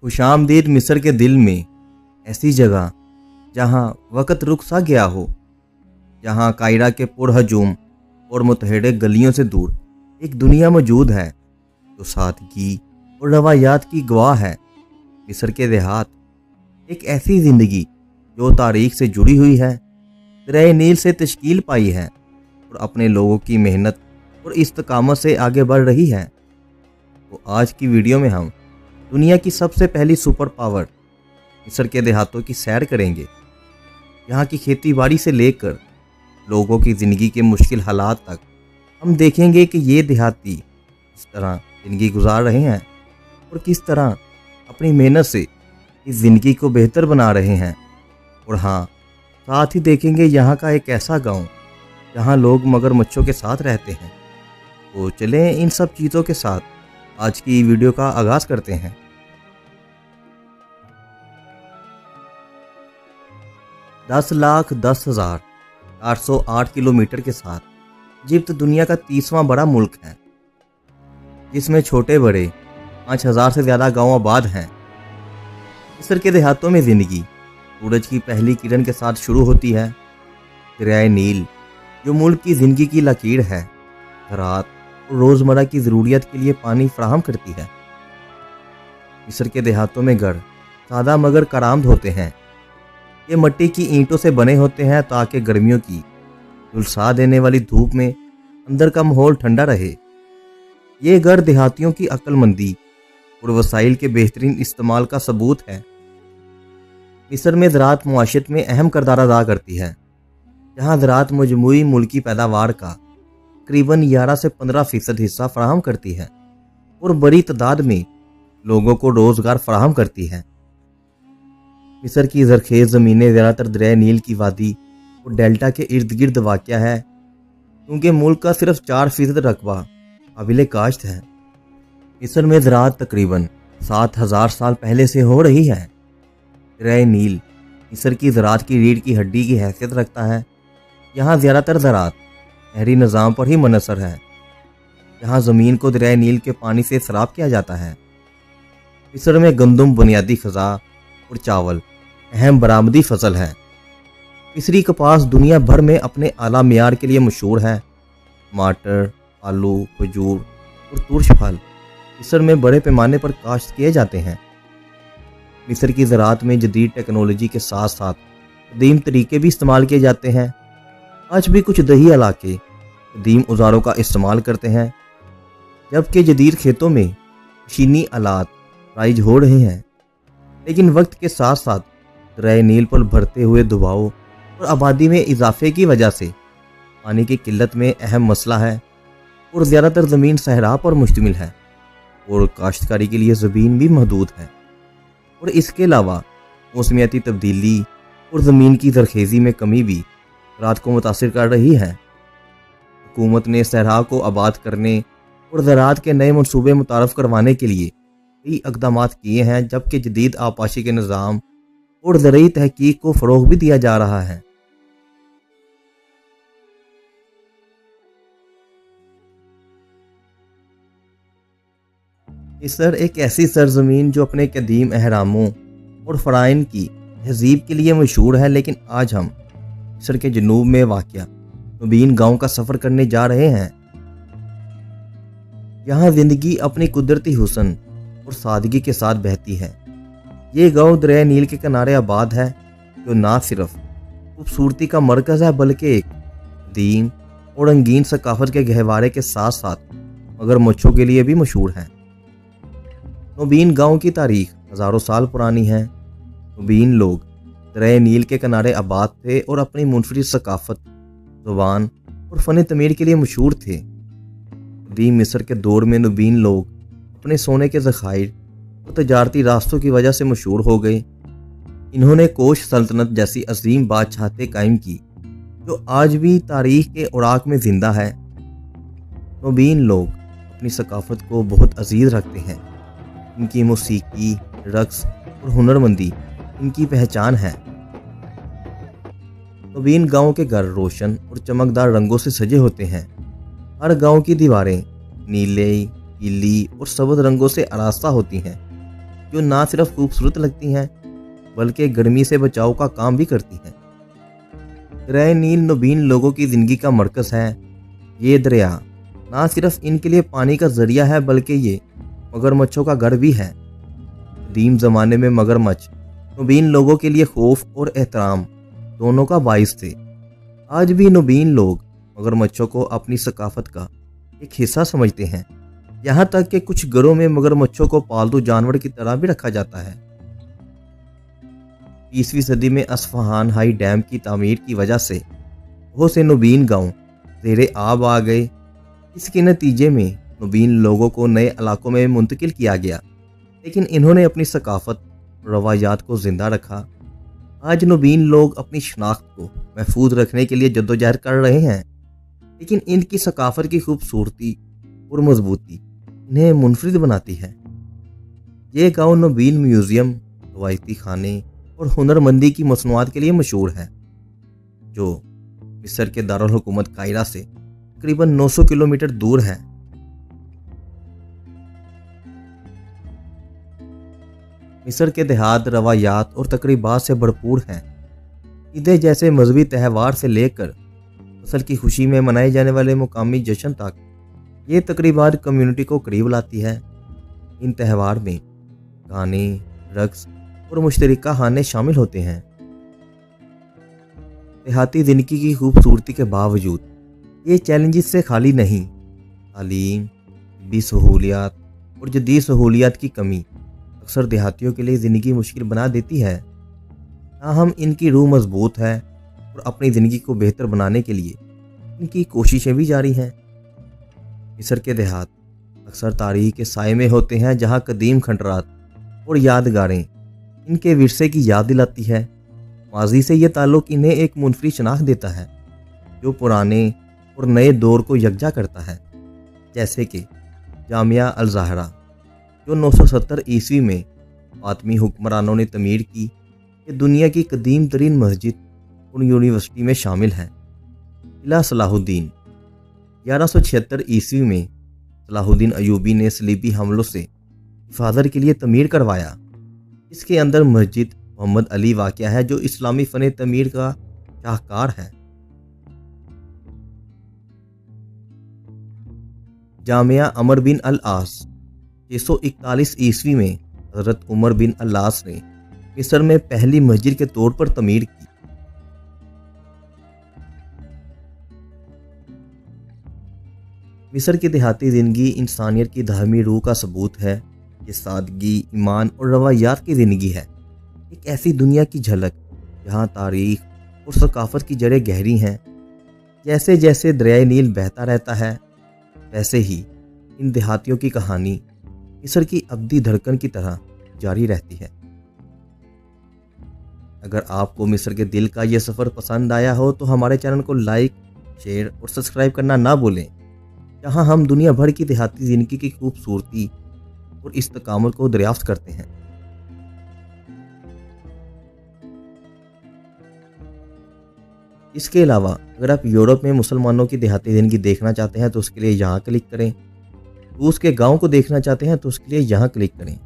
खुश आमदीद मिस्र के दिल में, ऐसी जगह जहाँ वक़्त रुक सा गया हो, जहाँ कायरा के पुरहजूम और मुतहरक गलियों से दूर एक दुनिया मौजूद है जो सादगी और रवायात की गवाह है। मिस्र के देहात, एक ऐसी ज़िंदगी जो तारीख से जुड़ी हुई है, दरिया नील से तश्कील पाई है और अपने लोगों की मेहनत और इस्तकामत से आगे बढ़ रही है। तो आज की वीडियो में हम दुनिया की सबसे पहली सुपर पावर मिस्र के देहातों की सैर करेंगे। यहाँ की खेती बाड़ी से लेकर लोगों की ज़िंदगी के मुश्किल हालात तक हम देखेंगे कि ये देहाती किस तरह ज़िंदगी गुजार रहे हैं और किस तरह अपनी मेहनत से इस ज़िंदगी को बेहतर बना रहे हैं। और हाँ, साथ ही देखेंगे यहाँ का एक ऐसा गांव जहाँ लोग मगरमच्छों के साथ रहते हैं। तो चलें इन सब चीज़ों के साथ आज की वीडियो का आगाज़ करते हैं। दस लाख 10,808 किलोमीटर के साथ इजिप्ट दुनिया का 30वां बड़ा मुल्क है, जिसमें छोटे बड़े 5,000 से ज़्यादा गांव आबाद हैं। मिस्र के देहातों में ज़िंदगी सूरज की पहली किरण के साथ शुरू होती है। दरिया नील जो मुल्क की ज़िंदगी की लकीर है, ज़राअत और रोज़मर्रा की ज़रूरियत के लिए पानी फराहम करती है। मिस्र के देहातों में घर सादा मगर करामद होते हैं। ये मिट्टी की ईंटों से बने होते हैं ताकि गर्मियों की झुलसा देने वाली धूप में अंदर का माहौल ठंडा रहे। ये घर देहातियों की अक्लमंदी और वसाइल के बेहतरीन इस्तेमाल का सबूत है। मिस्र में ज़राअत मुआशरत में अहम किरदार अदा करती है, जहाँ ज़राअत मजमूई मुल्की पैदावार का तकरीबन 11 से 15% हिस्सा फराहम करती है और बड़ी तादाद में लोगों को रोज़गार फराहम करती है। मिस्र की ज़रखेज़ ज़मीनें ज़्यादातर दरिया नील की वादी और डेल्टा के इर्द गिर्द वाक़या है, क्योंकि मुल्क का सिर्फ 4% रकबा काबिल काश्त है। मिस्र में ज़राअत तकरीबन 7,000 साल पहले से हो रही है। दरिया नील मिस्र की ज़राअत की रीढ़ की हड्डी की हैसियत रखता है। यहाँ ज़्यादातर ज़राअत नहरी निज़ाम पर ही मुनहसर है, जहाँ ज़मीन को दरिया नील के पानी से सराब किया जाता है। मिस्र में गंदम बुनियादी ग़िज़ा और चावल अहम बरामदी फसल है। मिस्री कपास दुनिया भर में अपने आला मियार के लिए मशहूर है। टमाटर, आलू, खजूर और तुर्श फल मिस्र में बड़े पैमाने पर काश्त किए जाते हैं। मिस्र की ज़राअत में जदीद टेक्नोलॉजी के साथ साथ कदीम तरीके भी इस्तेमाल किए जाते हैं। आज भी कुछ दही इलाके कदीम औजारों का इस्तेमाल करते हैं, जबकि जदीद खेतों में मशीनी आलात राइज हो रहे हैं। लेकिन वक्त के साथ साथ दरिया नील पर बढ़ते हुए दबाव और आबादी में इजाफे की वजह से पानी की किल्लत में अहम मसला है और ज़्यादातर ज़मीन सहरा पर मुश्तमिल है और काश्तकारी के लिए ज़मीन भी महदूद है। और इसके अलावा मौसमियाती तब्दीली और ज़मीन की ज़रखेज़ी में कमी भी ज़राअत को मुतासिर कर रही है। हुकूमत ने सहरा को आबाद करने और ज़राअत के नए मनसूबे मुतारफ़ करवाने के लिए कई इक़दामात किए हैं, जबकि जदीद आबपाशी के निज़ाम और ज़रई तहकीक को फ़रोग़ भी दिया जा रहा है। मिस्र एक ऐसी सरजमीन जो अपने कदीम अहरामों और फ़राइन की तहज़ीब के लिए मशहूर है, लेकिन आज हम मिस्र के जनूब में वाक़या नूबीन गांव का सफ़र करने जा रहे हैं। यहाँ ज़िंदगी अपनी कुदरती हुस्न और सादगी के साथ बहती है। ये गांव दरिया नील के किनारे आबाद है, जो ना सिर्फ खूबसूरती का मरकज़ है बल्कि एक कदीम और रंगीन सकाफ़त के गहवारे के साथ साथ मगरमच्छों के लिए भी मशहूर है। नूबीन गांव की तारीख हज़ारों साल पुरानी है। नूबीन लोग दरिया नील के किनारे आबाद थे और अपनी मुनफरिद सकाफ़त, ज़ुबान और फ़न तमीर के लिए मशहूर थे। कदीम मिस्र के दौर में नूबीन लोग अपने सोने के ज़खायर और तजारती रास्तों की वजह से मशहूर हो गए। इन्होंने कोश सल्तनत जैसी अजीम बादशाहतें कायम की, जो आज भी तारीख के औराक में ज़िंदा है। नूबीन लोग अपनी सकाफ़त को बहुत अजीज़ रखते हैं। इनकी मौसीकी, रक़्स और हुनरमंदी इनकी पहचान है। नूबीन गांव के घर रोशन और चमकदार रंगों से सजे होते हैं। हर गांव की दीवारें नीले, पीली और सब्ज़ रंगों से आरास्ता होती हैं। जो ना सिर्फ खूबसूरत लगती हैं बल्कि गर्मी से बचाव का काम भी करती हैं। दरिया नील नुबीन लोगों की ज़िंदगी का मरकज़ है। ये दरिया ना सिर्फ इनके लिए पानी का ज़रिया है बल्कि ये मगरमच्छों का घर भी है। कदीम ज़माने में मगरमच्छ नुबीन लोगों के लिए खौफ और एहतराम दोनों का बाइस थे। आज भी नुबीन लोग मगरमच्छों को अपनी सकाफत का एक हिस्सा समझते हैं। यहाँ तक कि कुछ घरों में मगरमच्छों को पालतू जानवर की तरह भी रखा जाता है। 20वीं सदी में असफहान हाई डैम की तामीर की वजह से बहुत से नुबीन गांव ज़ेरे आब आ गए। इसके नतीजे में नुबीन लोगों को नए इलाकों में मुंतकिल किया गया, लेकिन इन्होंने अपनी सकाफत और रवायात को ज़िंदा रखा। आज नुबीन लोग अपनी शनाख्त को महफूज रखने के लिए जद्दोजहद कर रहे हैं, लेकिन इनकी सकाफत की खूबसूरती और मजबूती इन्हें मुनफरिद बनाती है। ये गांव नुबीन म्यूज़ियम, रवायती खाने और हुनरमंदी की मसनूआत के लिए मशहूर है, जो मिस्र के दारुल हुकूमत कायरा से तकरीबन 900 किलोमीटर दूर है। मिस्र के देहात रवायात और तकरीबात से भरपूर हैं। ईद जैसे मजहबी त्यौहार से लेकर फसल की खुशी में मनाए जाने वाले मुकामी जश्न तक ये तकरीबात कम्युनिटी को करीब लाती है। इन त्यौहार में गाने, रक्स और मुश्तरका खाने शामिल होते हैं। देहाती ज़िंदगी की खूबसूरती के बावजूद ये चैलेंजेस से खाली नहीं। तालीम, तिब्बी सहूलियात और जदीद सहूलियात की कमी अक्सर देहातियों के लिए ज़िंदगी मुश्किल बना देती है। ताहम इनकी रूह मजबूत है और अपनी ज़िंदगी को बेहतर बनाने के लिए इनकी कोशिशें भी जारी हैं। मिस्र के देहात अक्सर तारीख के साए में होते हैं, जहाँ कदीम खंडरात और यादगारें इनके विरसे की याद दिलाती है। माजी से ये ताल्लुक़ इन्हें एक मुनफरिद शनाख्त देता है, जो पुराने और नए दौर को यकजा करता है। जैसे कि जामिया अल ज़हरा, जो 970 ईस्वी में फातमी हुक्मरानों ने तमीर की, ये दुनिया की कदीम तरीन मस्जिद और यूनिवर्सिटी में शामिल है। किला सलाहुद्दीन 1176 ईस्वी में सलाहुद्दीन अयूबी ने सलीबी हमलों से हिफाजत के लिए तमीर करवाया। इसके अंदर मस्जिद मोहम्मद अली वाक़या है, जो इस्लामी फ़न तमीर का शाहकार है। जामिया अमर बिन अल आस 641 ईस्वी में हज़रत उमर बिन अल्लास ने मिस्र में पहली मस्जिद के तौर पर तमीर की। मिस्र की देहाती ज़िंदगी इंसानियत की धामी रूह का सबूत है। ये सादगी, ईमान और रवायात की ज़िंदगी है। एक ऐसी दुनिया की झलक जहाँ तारीख और सकाफत की जड़ें गहरी हैं। जैसे जैसे दरिया नील बहता रहता है, वैसे ही इन देहातियों की कहानी मिस्र की अब्दी धड़कन की तरह जारी रहती है। अगर आपको मिस्र के दिल का ये सफ़र पसंद आया हो तो हमारे चैनल को लाइक, शेयर और सब्सक्राइब करना ना भूलें, जहां हम दुनिया भर की देहाती ज़िंदगी की खूबसूरती और इस्तकामत को दरियाफ्त करते हैं। इसके अलावा अगर आप यूरोप में मुसलमानों की देहाती ज़िंदगी देखना चाहते हैं तो उसके लिए यहाँ क्लिक करें। रूस के गाँव को देखना चाहते हैं तो उसके लिए यहाँ क्लिक करें।